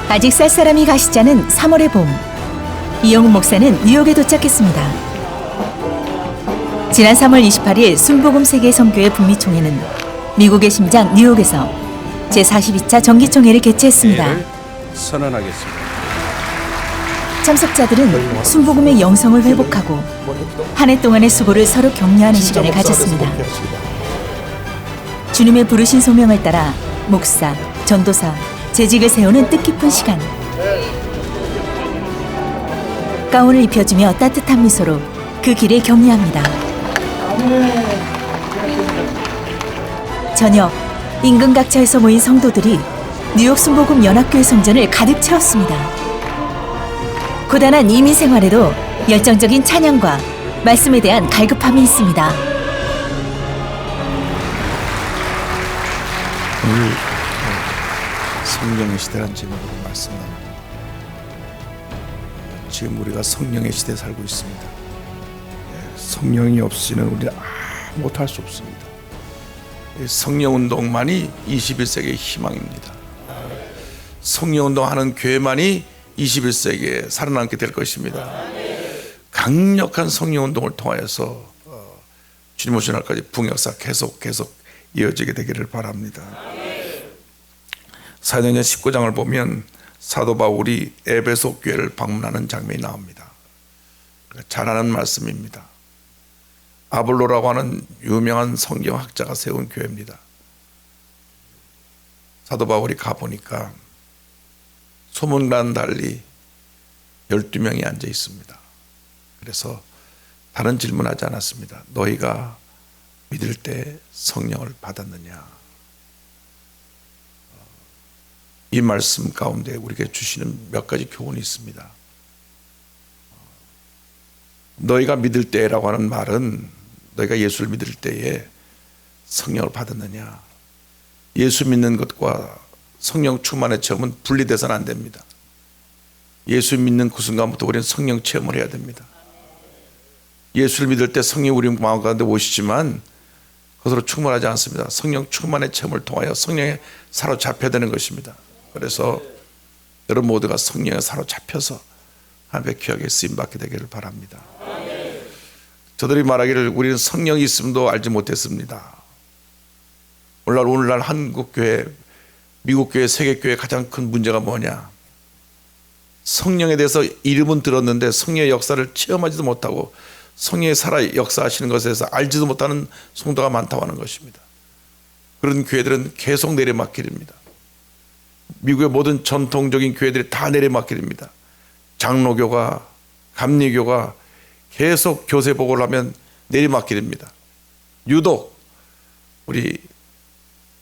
아직 쌀사람이 가시지 않은 3월의 봄. 이영훈 목사는 뉴욕에 도착했습니다. 지난 3월 28일 순복음 세계 선교회 북미 총회는 미국의 심장 뉴욕에서 제42차 정기총회를 개최했습니다. 선언하겠습니다. 참석자들은 순복음의 영성을 회복하고 한 해 동안의 수고를 서로 격려하는 시간을 가졌습니다. 주님의 부르신 소명을 따라 목사, 전도사, 재직을 세우는 뜻깊은 시간. 가운을 입혀주며 따뜻한 미소로 그 길을 격려합니다. 저녁, 인근 각처에서 모인 성도들이 뉴욕 순복음 연합교회 성전을 가득 채웠습니다. 고단한 이민 생활에도 열정적인 찬양과 말씀에 대한 갈급함이 있습니다. 오늘 성령의 시대라는 제목으로 말씀합니다. 지금 우리가 성령의 시대에 살고 있습니다. 성령이 없이는 우리는 못할 수 없습니다. 성령 운동만이 21세기의 희망입니다. 성령 운동하는 교회만이 21세기에 살아남게 될 것입니다. 강력한 성령 운동을 통하여서 주님 오신 날까지 북역사 계속 이어지게 되기를 바랍니다. 사도행전 19장을 보면 사도 바울이 에베소 교회를 방문하는 장면이 나옵니다. 잘 아는 말씀입니다. 아볼로라고 하는 유명한 성경학자가 세운 교회입니다. 사도 바울이 가보니까 소문과는 달리 12명이 앉아 있습니다. 그래서 다른 질문하지 않았습니다. 너희가 믿을 때 성령을 받았느냐? 이 말씀 가운데 우리에게 주시는 몇 가지 교훈이 있습니다. 너희가 믿을 때라고 하는 말은 너희가 예수를 믿을 때에 성령을 받았느냐? 예수 믿는 것과 성령 충만의 체험은 분리돼서는 안 됩니다. 예수 믿는 그 순간부터 우리는 성령 체험을 해야 됩니다. 예수를 믿을 때 성령이 우리 마음 가운데 오시지만 그것으로 충분하지 않습니다. 성령 충만의 체험을 통하여 성령에 사로잡혀야 되는 것입니다. 그래서 여러분 모두가 성령에 사로잡혀서 하나님의 귀하게 쓰임받게 되기를 바랍니다. 저들이 말하기를 우리는 성령이 있음도 알지 못했습니다. 오늘날 한국교회, 미국교회, 세계교회의 가장 큰 문제가 뭐냐? 성령에 대해서 이름은 들었는데 성령의 역사를 체험하지도 못하고 성령의 살아 역사하시는 것에 대해서 알지도 못하는 성도가 많다고 하는 것입니다. 그런 교회들은 계속 내리막길입니다. 미국의 모든 전통적인 교회들이 다 내리막길입니다. 장로교가, 감리교가 계속 교세복을 하면 내리막길입니다. 유독 우리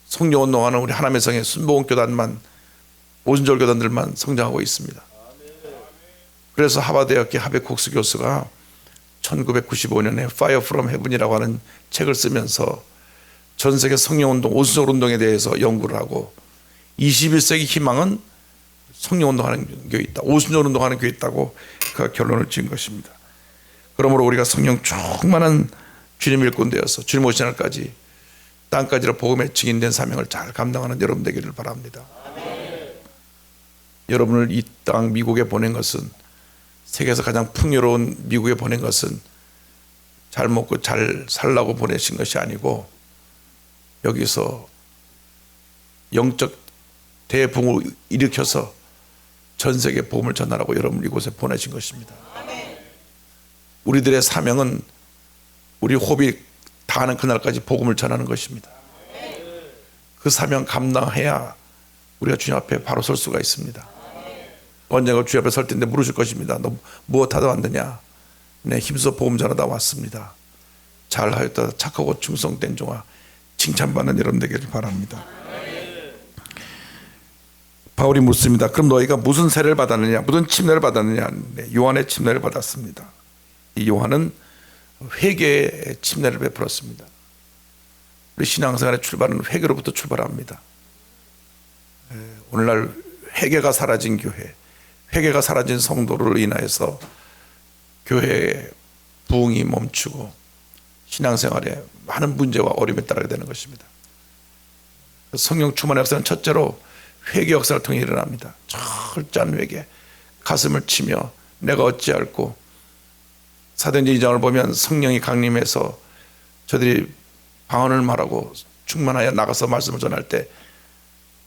성령운동하는 우리 하나님의 성의 순복음교단만, 오순절 교단들만 성장하고 있습니다. 그래서 하버드대학교 하베콕스 교수가 1995년에 Fire from Heaven이라고 하는 책을 쓰면서 전 세계 성령운동, 오순절 운동에 대해서 연구를 하고 21세기 희망은 성령운동하는 교회 있다, 오순절 운동하는 교회 있다고 그 결론을 지은 것입니다. 그러므로 우리가 성령 충만한 주님 일꾼 되어서 주님 오신 날까지 땅까지로 복음의 증인된 사명을 잘 감당하는 여러분 되기를 바랍니다. 여러분을 이 땅 미국에 보낸 것은, 세계에서 가장 풍요로운 미국에 보낸 것은 잘 먹고 잘 살라고 보내신 것이 아니고 여기서 영적 대붕을 일으켜서 전 세계에 복음을 전하라고 여러분을 이곳에 보내신 것입니다. 우리들의 사명은 우리 호흡이 다하는 그날까지 복음을 전하는 것입니다. 그 사명 감당해야 우리가 주님 앞에 바로 설 수가 있습니다. 언젠가 주님 앞에 설 텐데 물으실 것입니다. 너 무엇하다 왔느냐? 내 힘써 복음 전하다 왔습니다. 잘하였다 착하고 충성된 종아, 칭찬받는 여러분 되기를 바랍니다. 바울이 묻습니다. 그럼 너희가 무슨 세례를 받았느냐? 무슨 침례를 받았느냐? 네, 요한의 침례를 받았습니다. 이 요한은 회개의 침례를 베풀었습니다. 우리 신앙생활의 출발은 회개로부터 출발합니다. 오늘날 회개가 사라진 교회, 회개가 사라진 성도를 인하여서 교회의 부흥이 멈추고 신앙생활에 많은 문제와 어려움에 따르게 되는 것입니다. 성령 충만의 역사는 첫째로 회개 역사를 통해 일어납니다. 철저한 회개, 가슴을 치며 내가 어찌할꼬. 사도행전 2장을 보면 성령이 강림해서 저들이 방언을 말하고 충만하여 나가서 말씀을 전할 때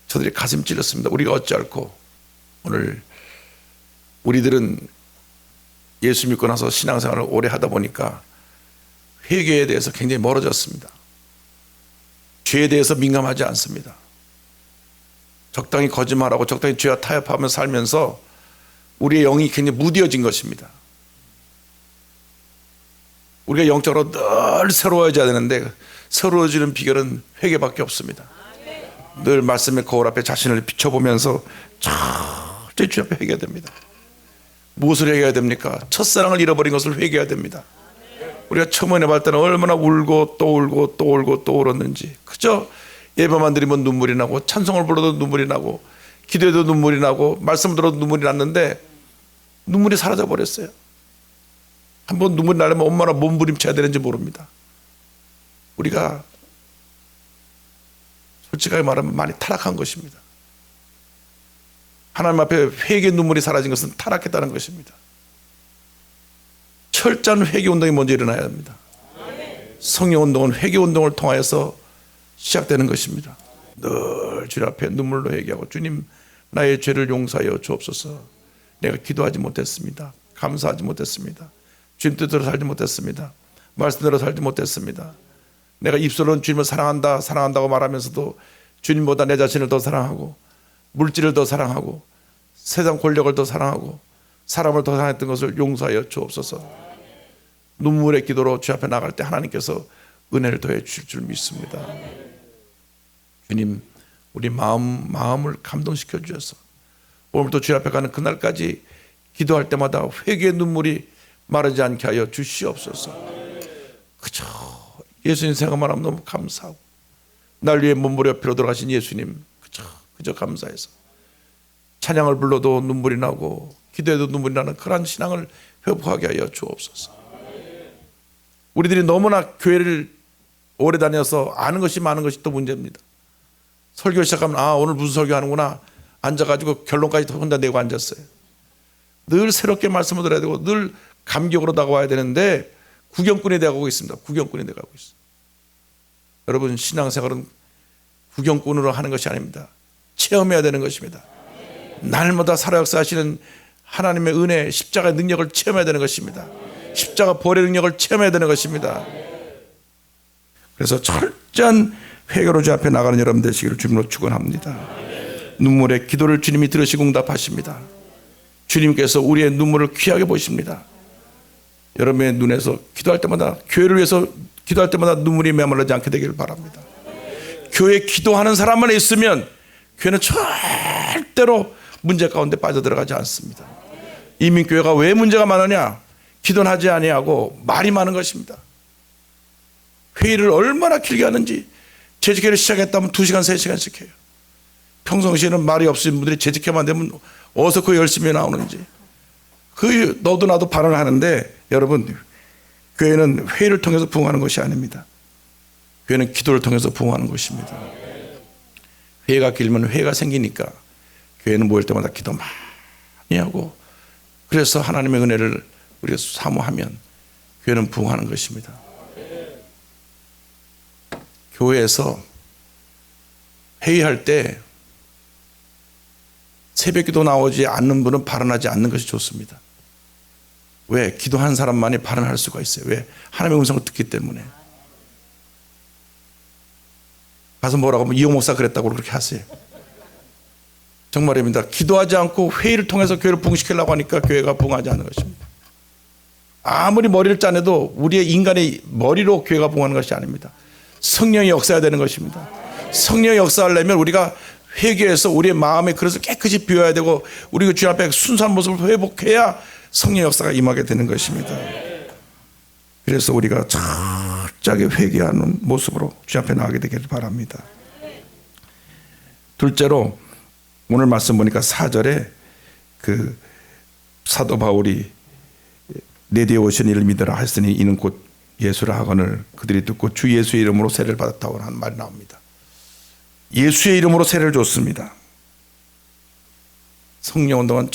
저들이 가슴 찔렸습니다. 우리가 어찌할꼬. 오늘 우리들은 예수 믿고 나서 신앙생활을 오래 하다 보니까 회개에 대해서 굉장히 멀어졌습니다. 죄에 대해서 민감하지 않습니다. 적당히 거짓말하고 적당히 죄와 타협하며 살면서 우리의 영이 굉장히 무뎌진 것입니다. 우리가 영적으로 늘 새로워져야 되는데 새로워지는 비결은 회개밖에 없습니다. 늘 말씀의 거울 앞에 자신을 비춰보면서 철저히 주 앞에 회개해야 됩니다. 무엇을 회개해야 됩니까? 첫사랑을 잃어버린 것을 회개해야 됩니다. 우리가 처음 은혜 받을 때는 얼마나 울고 또 울고 또 울고 또 울었는지, 그저 예배만 드리면 눈물이 나고 찬송을 불러도 눈물이 나고 기도해도 눈물이 나고 말씀 들어도 눈물이 났는데 눈물이 사라져 버렸어요. 한번 눈물이 나려면 얼마나 몸부림쳐야 되는지 모릅니다. 우리가 솔직하게 말하면 많이 타락한 것입니다. 하나님 앞에 회개 눈물이 사라진 것은 타락했다는 것입니다. 철저한 회개 운동이 먼저 일어나야 합니다. 성령 운동은 회개 운동을 통하여서 시작되는 것입니다. 늘 주님 앞에 눈물로 회개하고, 주님 나의 죄를 용서하여 주옵소서. 내가 기도하지 못했습니다. 감사하지 못했습니다. 주님 뜻대로 살지 못했습니다. 말씀대로 살지 못했습니다. 내가 입술로는 주님을 사랑한다 사랑한다고 말하면서도 주님보다 내 자신을 더 사랑하고 물질을 더 사랑하고 세상 권력을 더 사랑하고 사람을 더 사랑했던 것을 용서하여 주옵소서. 눈물의 기도로 주 앞에 나갈 때 하나님께서 은혜를 더해 주실 줄 믿습니다. 주님, 우리 마음을 감동시켜 주셔서 오늘부터 주 앞에 가는 그날까지 기도할 때마다 회개의 눈물이 마르지 않게 하여 주시옵소서. 그저 예수님 생각만 하면 너무 감사하고, 날 위해 몸부려 피로 돌아가신 예수님 그저 감사해서 찬양을 불러도 눈물이 나고 기도해도 눈물이 나는 그러한 신앙을 회복하게 하여 주옵소서. 우리들이 너무나 교회를 오래 다녀서 아는 것이 많은 것이 또 문제입니다. 설교 시작하면 오늘 무슨 설교하는구나 앉아가지고 결론까지 혼자 내고 앉았어요. 늘 새롭게 말씀을 들어야 되고 늘 감격으로 다가와야 되는데 구경꾼이 되어가고 있습니다. 구경꾼이 되어가고 있어요. 여러분, 신앙생활은 구경꾼으로 하는 것이 아닙니다. 체험해야 되는 것입니다. 날마다 살아 역사하시는 하나님의 은혜, 십자가의 능력을 체험해야 되는 것입니다. 십자가 보혈의 능력을 체험해야 되는 것입니다. 그래서 철저한 회개로 주 앞에 나가는 여러분 되시기를 주님으로 축원합니다. 눈물의 기도를 주님이 들으시고 응답하십니다. 주님께서 우리의 눈물을 귀하게 보십니다. 여러분의 눈에서 기도할 때마다, 교회를 위해서 기도할 때마다 눈물이 메말라지 않게 되기를 바랍니다. 교회 기도하는 사람만 있으면 교회는 절대로 문제 가운데 빠져들어가지 않습니다. 이민교회가 왜 문제가 많으냐? 기도는 하지 아니하고 말이 많은 것입니다. 회의를 얼마나 길게 하는지, 재직회를 시작했다면 2시간 3시간씩 해요. 평상시에는 말이 없으신 분들이 재직회만 되면 어디서 그 열심히 나오는지, 너도 나도 발언을 하는데, 여러분, 교회는 회의를 통해서 부흥하는 것이 아닙니다. 교회는 기도를 통해서 부흥하는 것입니다. 회의가 길면 회의가 생기니까 교회는 모일 때마다 기도 많이 하고, 그래서 하나님의 은혜를 우리가 사모하면 교회는 부흥하는 것입니다. 교회에서 회의할 때 새벽기도 나오지 않는 분은 발언하지 않는 것이 좋습니다. 왜? 기도하는 사람만이 발언할 수가 있어요. 왜? 하나님의 음성을 듣기 때문에. 가서 뭐라고 하면 이용 목사 그랬다고 그렇게 하세요. 정말입니다. 기도하지 않고 회의를 통해서 교회를 부흥시키려고 하니까 교회가 부흥하지 않는 것입니다. 아무리 머리를 짜내도 우리의 인간의 머리로 교회가 부흥하는 것이 아닙니다. 성령이 역사해야 되는 것입니다. 성령이 역사하려면 우리가 회개해서 우리의 마음의 그릇을 깨끗이 비워야 되고, 우리가 주님 앞에 순수한 모습을 회복해야 성령 역사가 임하게 되는 것입니다. 그래서 우리가 철저하게 회개하는 모습으로 주님 앞에 나가게 되기를 바랍니다. 둘째로, 오늘 말씀 보니까 4절에 그 사도 바울이 내 뒤에 오신 이를 믿으라 하였으니 이는 곧 예수라 하거늘 그들이 듣고 주 예수의 이름으로 세례를 받았다고 하는 말이 나옵니다. 예수의 이름으로 세례를 줬습니다. 성령 운동은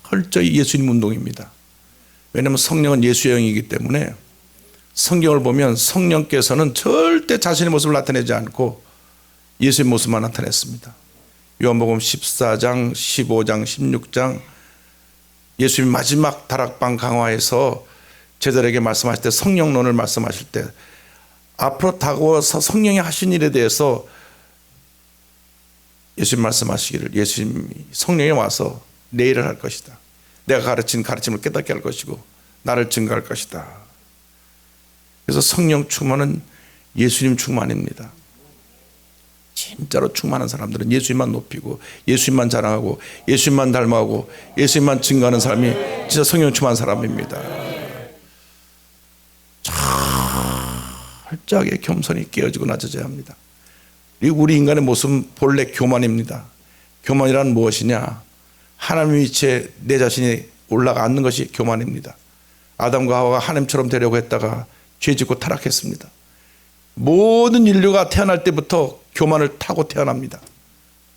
철저히 예수님 운동입니다. 왜냐하면 성령은 예수의 영이기 때문에 성경을 보면 성령께서는 절대 자신의 모습을 나타내지 않고 예수의 모습만 나타냈습니다. 요한복음 14장, 15장, 16장 예수님 마지막 다락방 강화에서 제자들에게 말씀하실 때 성령론을 말씀하실 때 앞으로 다가와서 성령이 하신 일에 대해서 예수님 말씀하시기를 예수님이 성령이 와서 내 일을 할 것이다. 내가 가르친 가르침을 깨닫게 할 것이고 나를 증거할 것이다. 그래서 성령 충만은 예수님 충만입니다. 진짜로 충만한 사람들은 예수님만 높이고 예수님만 자랑하고 예수님만 닮아가고 예수님만 증거하는 사람이 진짜 성령 충만한 사람입니다. 철저하게 겸손히 깨어지고 낮아져야 합니다. 그리고 우리 인간의 모습은 본래 교만입니다. 교만이란 무엇이냐? 하나님의 위치에 내 자신이 올라가 앉는 것이 교만입니다. 아담과 하와가 하나님처럼 되려고 했다가 죄짓고 타락했습니다. 모든 인류가 태어날 때부터 교만을 타고 태어납니다.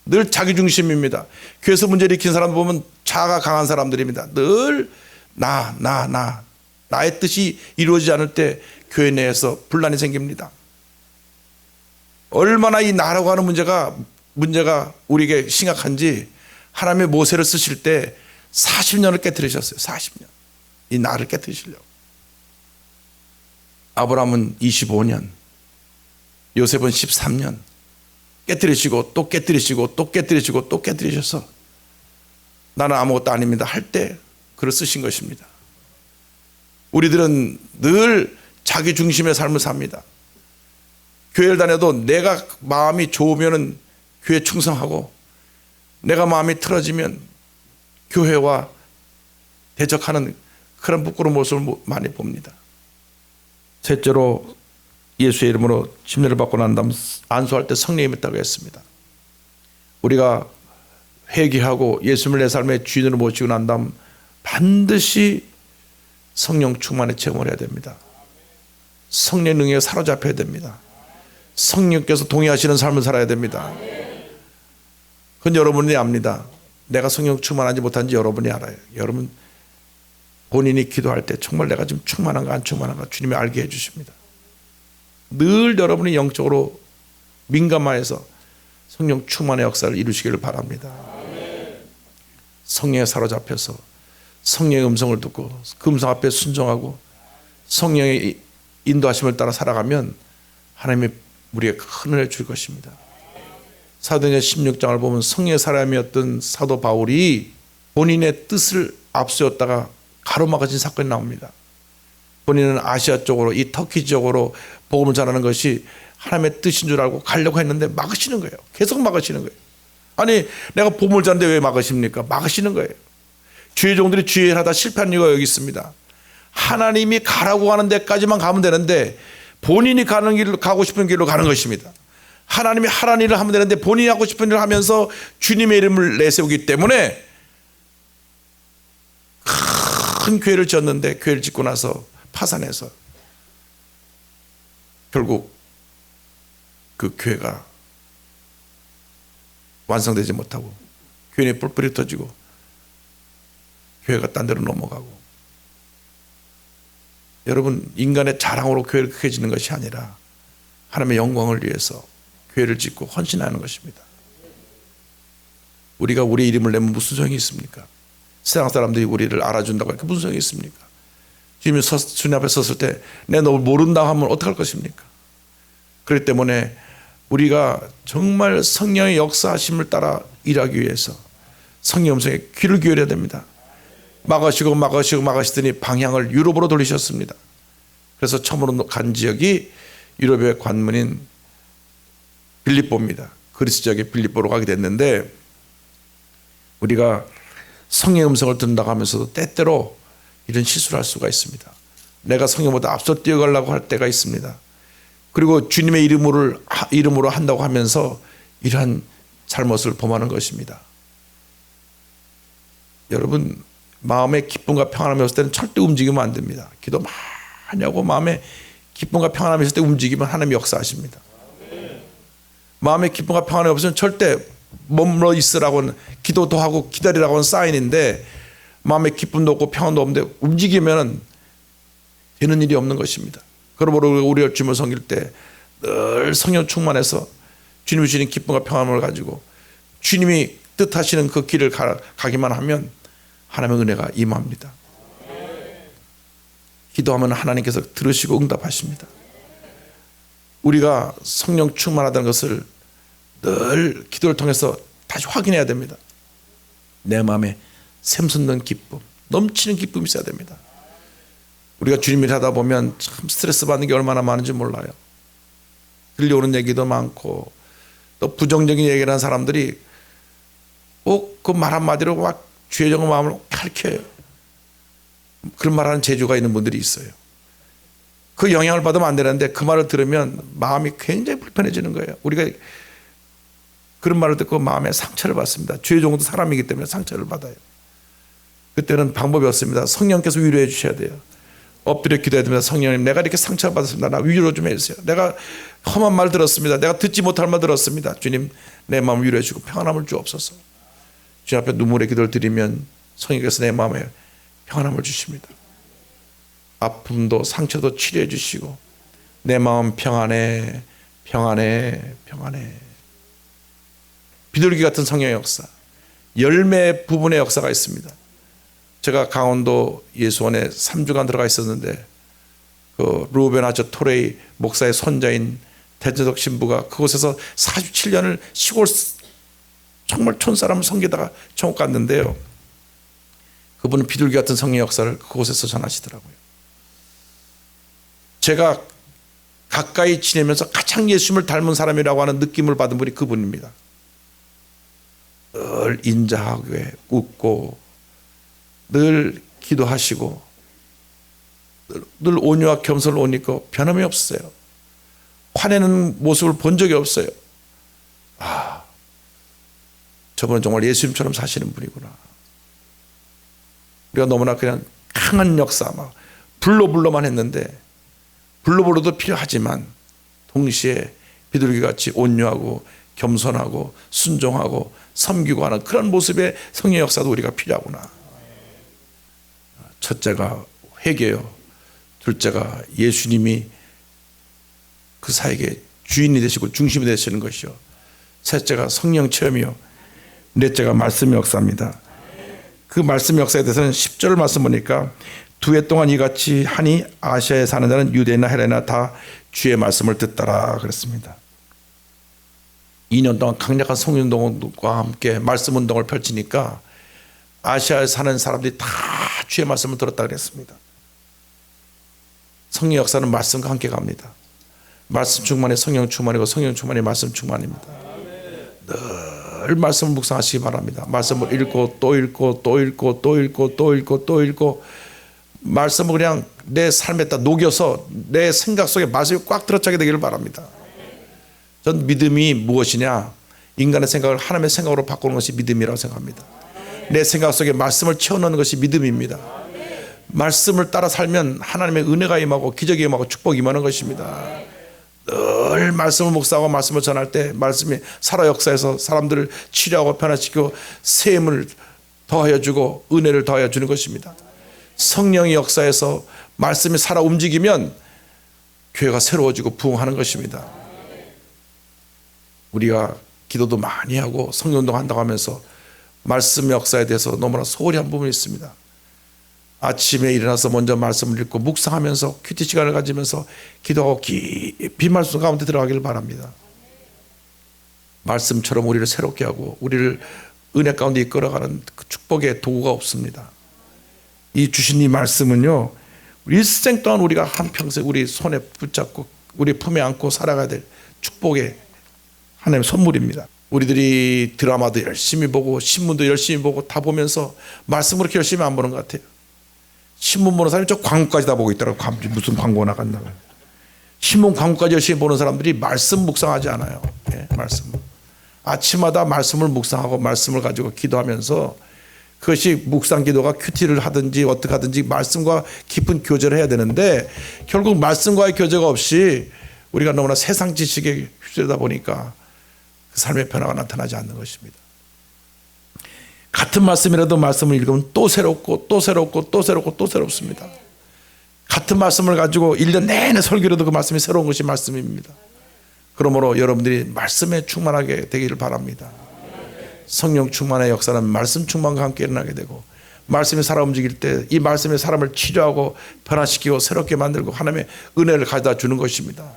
늘 자기중심입니다. 교회에서 문제를 일으킨 사람 보면 자아가 강한 사람들입니다. 늘 나의 뜻이 이루어지지 않을 때 교회 내에서 분란이 생깁니다. 얼마나 이 나라고 하는 문제가 우리에게 심각한지 하나님의 모세를 쓰실 때 40년을 깨뜨리셨어요. 40년. 이 나를 깨뜨리시려고. 아브라함은 25년, 요셉은 13년 깨뜨리시고 또 깨뜨리시고 또 깨뜨리시고 또 깨뜨리셔서 나는 아무것도 아닙니다 할 때 그를 쓰신 것입니다. 우리들은 늘 자기 중심의 삶을 삽니다. 교회를 다녀도 내가 마음이 좋으면 교회 충성하고 내가 마음이 틀어지면 교회와 대적하는 그런 부끄러운 모습을 많이 봅니다. 셋째로 예수의 이름으로 침례를 받고 난 다음 안수할 때 성령이 있다고 했습니다. 우리가 회개하고 예수님을 내 삶의 주인으로 모시고 난 다음 반드시 성령 충만의 체험을 해야 됩니다. 성령 능력에 사로잡혀야 됩니다. 성령께서 동의하시는 삶을 살아야 됩니다. 그건 여러분이 압니다. 내가 성령 충만하지 못한지 여러분이 알아요. 여러분 본인이 기도할 때 정말 내가 지금 충만한가 안 충만한가 주님이 알게 해주십니다. 늘 여러분이 영적으로 민감하여서 성령 충만의 역사를 이루시기를 바랍니다. 성령에 사로잡혀서 성령의 음성을 듣고 그 음성 앞에 순종하고 성령의 인도하심을 따라 살아가면 하나님이 우리에게 큰 은혜를 줄 것입니다. 사도행전 16장을 보면 성령의 사람이었던 사도 바울이 본인의 뜻을 앞세웠다가 가로막아진 사건이 나옵니다. 본인은 아시아 쪽으로 이 터키 지역으로 복음을 전하는 것이 하나님의 뜻인 줄 알고 가려고 했는데 막으시는 거예요. 계속 막으시는 거예요. 아니 내가 복음을 전하는데 왜 막으십니까? 막으시는 거예요. 주의 종들이 주의 일하다 실패한 이유가 여기 있습니다. 하나님이 가라고 하는 데까지만 가면 되는데 본인이 가는 길로 가고 싶은 길로 가는 것입니다. 하나님이 하라는 일을 하면 되는데 본인이 하고 싶은 일을 하면서 주님의 이름을 내세우기 때문에 큰 교회를 지었는데 교회를 짓고 나서 파산해서 결국 그 교회가 완성되지 못하고 교인이 뿔뿔이 터지고 교회가 딴 데로 넘어가고. 여러분 인간의 자랑으로 교회를 크게 짓는 것이 아니라 하나님의 영광을 위해서 교회를 짓고 헌신하는 것입니다. 우리가 우리 이름을 내면 무슨 소용이 있습니까? 세상 사람들이 우리를 알아준다고 하니까 무슨 소용이 있습니까? 주님이 주님 앞에 섰을 때 내가 너 모른다고 하면 어떡할 것입니까? 그렇기 때문에 우리가 정말 성령의 역사하심을 따라 일하기 위해서 성령 음성에 귀를 기울여야 됩니다. 막으시더니 방향을 유럽으로 돌리셨습니다. 그래서 처음으로 간 지역이 유럽의 관문인 빌립보입니다. 그리스 지역의 빌립보로 가게 됐는데 우리가 성령의 음성을 듣는다고 하면서도 때때로 이런 실수를 할 수가 있습니다. 내가 성령보다 앞서 뛰어가려고 할 때가 있습니다. 그리고 주님의 이름으로 한다고 하면서 이러한 잘못을 범하는 것입니다. 여러분 마음의 기쁨과 평안함이 없을 때는 절대 움직이면 안 됩니다. 기도 많이 하고 마음에 기쁨과 평안함이 있을 때 움직이면 하나님이 역사하십니다. 마음의 기쁨과 평안이 없으면 절대 머물러 있으라고는, 기도도 하고 기다리라고는 사인인데 마음에 기쁨도 없고 평안도 없는데 움직이면 되는 일이 없는 것입니다. 그러므로 우리가 주님을 섬길 때 늘 성령 충만해서 주님이 주시는 기쁨과 평안을 가지고 주님이 뜻하시는 그 길을 가기만 하면 하나님의 은혜가 임합니다. 기도하면 하나님께서 들으시고 응답하십니다. 우리가 성령 충만하다는 것을 늘 기도를 통해서 다시 확인해야 됩니다. 내 마음에 샘솟는 기쁨, 넘치는 기쁨이 있어야 됩니다. 우리가 주님 일 하다 보면 참 스트레스 받는 게 얼마나 많은지 몰라요. 들려오는 얘기도 많고 또 부정적인 얘기를 하는 사람들이 꼭 그 말 한마디로 막 죄정의 마음을 칼켜요. 그런 말하는 재주가 있는 분들이 있어요. 그 영향을 받으면 안 되는데 그 말을 들으면 마음이 굉장히 불편해지는 거예요. 우리가 그런 말을 듣고 마음에 상처를 받습니다. 죄종도 사람이기 때문에 상처를 받아요. 그때는 방법이 없습니다. 성령께서 위로해 주셔야 돼요. 엎드려 기도해야 됩니다. 성령님, 내가 이렇게 상처를 받았습니다. 나 위로 좀 해주세요. 내가 험한 말 들었습니다. 내가 듣지 못할 말 들었습니다. 주님, 내 마음을 위로해 주고 평안함을 주옵소서. 주님 앞에 눈물의 기도를 드리면 성령께서 내 마음에 평안함을 주십니다. 아픔도 상처도 치료해 주시고 내 마음 평안해, 평안해, 평안해. 비둘기 같은 성령의 역사, 열매 부분의 역사가 있습니다. 제가 강원도 예수원에 3주간 들어가 있었는데 그 루벤 아저 토레이 목사의 손자인 대전석 신부가 그곳에서 47년을 시골 정말 촌사람을 섬기다가 천국 갔는데요. 그분은 비둘기 같은 성령의 역사를 그곳에서 전하시더라고요. 제가 가까이 지내면서 가장 예수님을 닮은 사람이라고 하는 느낌을 받은 분이 그분입니다. 늘 인자하고 웃고 늘 기도하시고 늘 온유와 겸손을 옷 입고 변함이 없어요. 화내는 모습을 본 적이 없어요. 아, 저분은 정말 예수님처럼 사시는 분이구나. 우리가 너무나 그냥 강한 역사 막 불로불로만 했는데 불로불로도 필요하지만 동시에 비둘기같이 온유하고 겸손하고 순종하고 섬기고 하는 그런 모습의 성령의 역사도 우리가 필요하구나. 첫째가 회개요. 둘째가 예수님이 그 사에게 주인이 되시고 중심이 되시는 것이요. 셋째가 성령 체험이요. 넷째가 말씀의 역사입니다. 그 말씀의 역사에 대해서는 10절 말씀 보니까 두 해 동안 이같이 하니 아시아에 사는 자는 유대나 헬레나 다 주의 말씀을 듣더라 그랬습니다. 2년 동안 강력한 성령운동과 함께 말씀 운동을 펼치니까 아시아에 사는 사람들이 다 주의 말씀을 들었다 그랬습니다. 성령 역사는 말씀과 함께 갑니다. 말씀 충만이 성령 충만이고 성령 충만이 말씀 충만입니다. 늘 말씀을 묵상하시기 바랍니다. 말씀을 읽고 또 읽고 또 읽고 또 읽고 또 읽고 또 읽고 말씀을 그냥 내 삶에다 녹여서 내 생각 속에 말씀이 꽉 들어차게 되기를 바랍니다. 전 믿음이 무엇이냐? 인간의 생각을 하나님의 생각으로 바꾸는 것이 믿음이라고 생각합니다. 내 생각 속에 말씀을 채워넣는 것이 믿음입니다. 말씀을 따라 살면 하나님의 은혜가 임하고 기적이 임하고 축복이 임하는 것입니다. 늘 말씀을 묵상하고 말씀을 전할 때 말씀이 살아 역사에서 사람들을 치료하고 변화시키고 샘을 더하여 주고 은혜를 더하여 주는 것입니다. 성령의 역사에서 말씀이 살아 움직이면 교회가 새로워지고 부흥하는 것입니다. 우리가 기도도 많이 하고 성령운동 한다고 하면서 말씀의 역사에 대해서 너무나 소홀히 한 부분이 있습니다. 아침에 일어나서 먼저 말씀을 읽고 묵상하면서 큐티 시간을 가지면서 기도하고 깊이 말씀 가운데 들어가기를 바랍니다. 말씀처럼 우리를 새롭게 하고 우리를 은혜 가운데 이끌어가는 그 축복의 도구가 없습니다. 이 주신 이 말씀은요, 일생 동안 우리가 한평생 우리 손에 붙잡고 우리 품에 안고 살아가야 될 축복의 하나님의 선물입니다. 우리들이 드라마도 열심히 보고 신문도 열심히 보고 다 보면서 말씀을 그렇게 열심히 안 보는 것 같아요. 신문 보는 사람이 저 광고까지 다 보고 있더라고. 무슨 광고 나갔나. 신문 광고까지 열심히 보는 사람들이 말씀 묵상하지 않아요. 예, 말씀. 아침마다 말씀을 묵상하고 말씀을 가지고 기도하면서 그것이 묵상 기도가 큐티를 하든지 어떻게 하든지 말씀과 깊은 교제를 해야 되는데 결국 말씀과의 교제가 없이 우리가 너무나 세상 지식에 휩쓸다 보니까 그 삶의 변화가 나타나지 않는 것입니다. 같은 말씀이라도 말씀을 읽으면 또 새롭고 또 새롭고 또 새롭고 또 새롭습니다. 같은 말씀을 가지고 1년 내내 설교로도 그 말씀이 새로운 것이 말씀입니다. 그러므로 여러분들이 말씀에 충만하게 되기를 바랍니다. 성령 충만의 역사는 말씀 충만과 함께 일어나게 되고, 말씀이 살아 움직일 때 이 말씀이 사람을 치료하고 변화시키고 새롭게 만들고 하나님의 은혜를 가져다 주는 것입니다.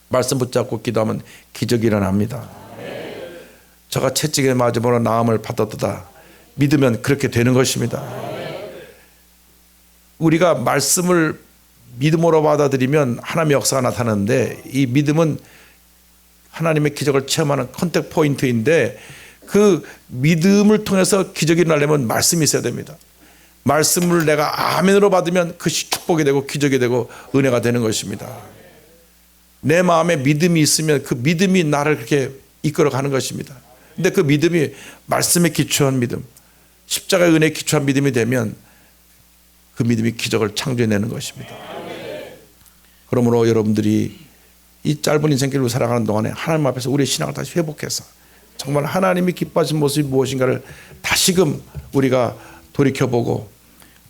말씀 붙잡고 기도하면 기적이 일어납니다. 저가 채찍에 맞음으로 나음을 받았도다 믿으면 그렇게 되는 것입니다. 우리가 말씀을 믿음으로 받아들이면 하나님의 역사가 나타나는데, 이 믿음은 하나님의 기적을 체험하는 컨택 포인트인데, 그 믿음을 통해서 기적이 일어나려면 말씀이 있어야 됩니다. 말씀을 내가 아멘으로 받으면 그것이 축복이 되고 기적이 되고 은혜가 되는 것입니다. 내 마음에 믿음이 있으면 그 믿음이 나를 그렇게 이끌어가는 것입니다. 근데 그 믿음이 말씀에 기초한 믿음, 십자가의 은혜에 기초한 믿음이 되면 그 믿음이 기적을 창조해내는 것입니다. 그러므로 여러분들이 이 짧은 인생길로 살아가는 동안에 하나님 앞에서 우리의 신앙을 다시 회복해서 정말 하나님이 기뻐하신 모습이 무엇인가를 다시금 우리가 돌이켜보고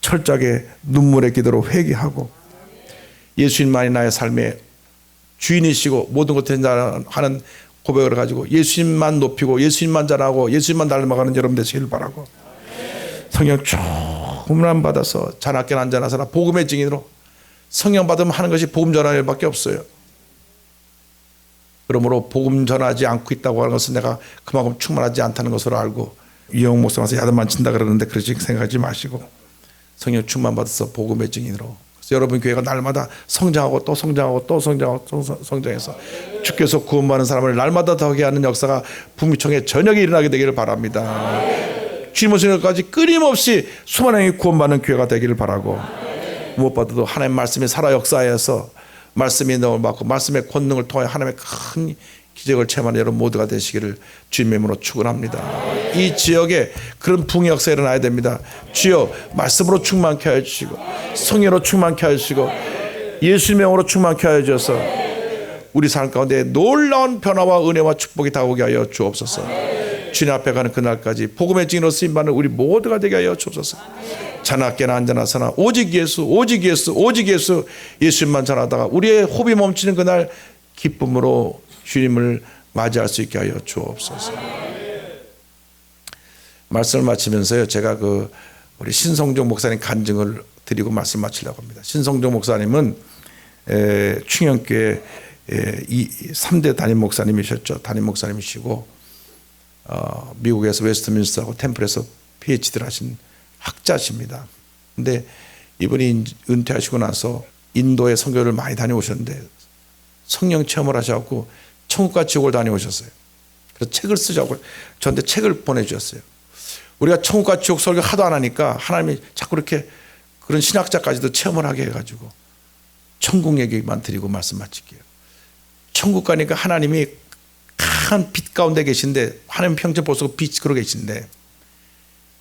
철저하게 눈물의 기도로 회개하고, 예수님만이 나의 삶의 주인이시고 모든 것을 하는 고백을 가지고 예수님만 높이고 예수님만 잘하고 예수님만 닮아가는 여러분 되시길 바라고, 성령 충만 받아서 자나깨나 안전하사나 복음의 증인으로, 성령 받으면 하는 것이 복음 전하는 일밖에 없어요. 그러므로 복음 전하지 않고 있다고 하는 것은 내가 그만큼 충만하지 않다는 것으로 알고, 이영 목사 와서 야단만 친다 그러는데 그렇게 생각하지 마시고 성령 충만 받아서 복음의 증인으로, 그래서 여러분 교회가 날마다 성장하고 또 성장하고 또 성장하고 또 성장해서 주께서 구원받는 사람을 날마다 더하게 하는 역사가 북미총회 저녁에 일어나게 되기를 바랍니다. 주님 오시는 것까지 끊임없이 수많은 명이 구원받는 교회가 되기를 바라고, 무엇보다도 하나님의 말씀이 살아 역사하여서 말씀이 너를 받고 말씀의 권능을 통해 하나님의 큰 기적을 체험하는 여러분 모두가 되시기를 주님의 이름으로 축원합니다. 이 지역에 그런 부흥의 역사가 일어나야 됩니다. 주여 말씀으로 충만케 하여 주시고 성령으로 충만케 하여 주시고 예수님의 영으로 충만케 하여 주셔서 우리 삶 가운데 놀라운 변화와 은혜와 축복이 다가오게 하여 주옵소서. 주님 앞에 가는 그날까지 복음의 증인으로 쓰임받는 우리 모두가 되게 하여 주옵소서. 자나깨나 안전하사나 오직 예수 오직 예수 오직 예수, 예수님만 전하다가 우리의 호흡이 멈추는 그날 기쁨으로 주님을 맞이할 수 있게 하여 주옵소서. 말씀을 마치면서요, 제가 우리 신성종 목사님 간증을 드리고 말씀 마치려고 합니다. 신성종 목사님은 충영교회 3대 담임 목사님이셨죠. 담임 목사님이시고 미국에서 웨스트민스터하고 템플에서 PhD를 하신 학자십니다. 근데 이분이 은퇴하시고 나서 인도에 선교를 많이 다녀오셨는데 성령 체험을 하셔갖고 천국과 지옥을 다녀오셨어요. 그래서 책을 쓰자고 저한테 책을 보내주셨어요. 우리가 천국과 지옥 설교 하도 안 하니까 하나님이 자꾸 이렇게 그런 신학자까지도 체험을 하게 해가지고 천국 얘기만 드리고 말씀 마칠게요. 천국 가니까 하나님이 큰 빛 가운데 계신데, 하나님 평생 보시고 빛으로 계신데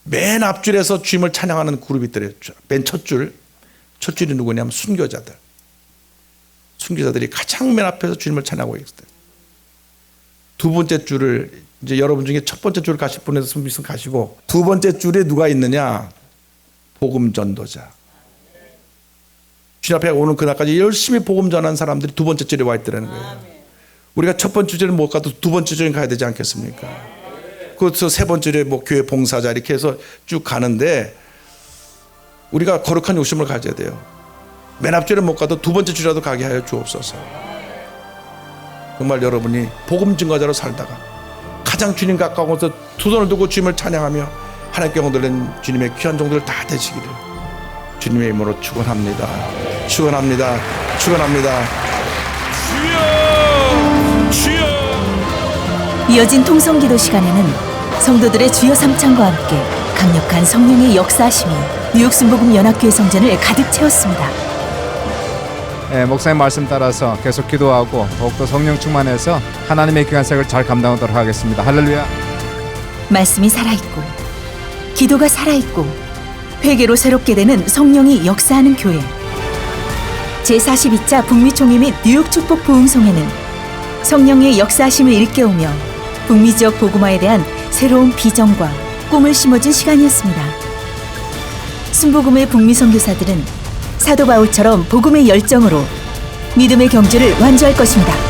맨 앞줄에서 주님을 찬양하는 그룹이 있더래요. 맨 첫 줄이 누구냐면 순교자들이 가장 맨 앞에서 주님을 찬양하고 있어요. 두 번째 줄을 이제 여러분 중에 첫 번째 줄을 가실 분에서 숨기서 가시고, 두 번째 줄에 누가 있느냐? 복음 전도자. 주님 앞에 오는 그날까지 열심히 복음 전하는 사람들이 두 번째 줄에 와 있더라는 거예요. 우리가 첫 번째 줄에 못 가도 두 번째 줄에 가야 되지 않겠습니까? 그래서 세 번째 줄에 교회 봉사자 이렇게 해서 쭉 가는데, 우리가 거룩한 욕심을 가져야 돼요. 맨 앞줄에 못 가도 두 번째 줄이라도 가게 하여 주옵소서. 정말 여러분이 복음 증거자로 살다가 가장 주님 가까운 곳에서 두 손을 두고 주님을 찬양하며 하나님께 영광돌린 주님의 귀한 종들 다 되시기를 주님의 이름으로 축원합니다. 축원합니다. 축원합니다. 주여, 주여. 이어진 통성기도 시간에는 성도들의 주여 삼창과 함께 강력한 성령의 역사하심이 뉴욕 순복음 연합교회 성전을 가득 채웠습니다. 목사님 말씀 따라서 계속 기도하고 더욱더 성령 충만해서 하나님의 귀한 사역을 잘 감당하도록 하겠습니다. 할렐루야. 말씀이 살아있고 기도가 살아있고 회개로 새롭게 되는 성령이 역사하는 교회. 제42차 북미총회 및 뉴욕 축복 부흥송회는 성령의 역사하심을 일깨우며 북미 지역 복음화에 대한 새로운 비전과 꿈을 심어준 시간이었습니다. 순복음의 북미 선교사들은 사도 바울처럼 복음의 열정으로 믿음의 경주를 완주할 것입니다.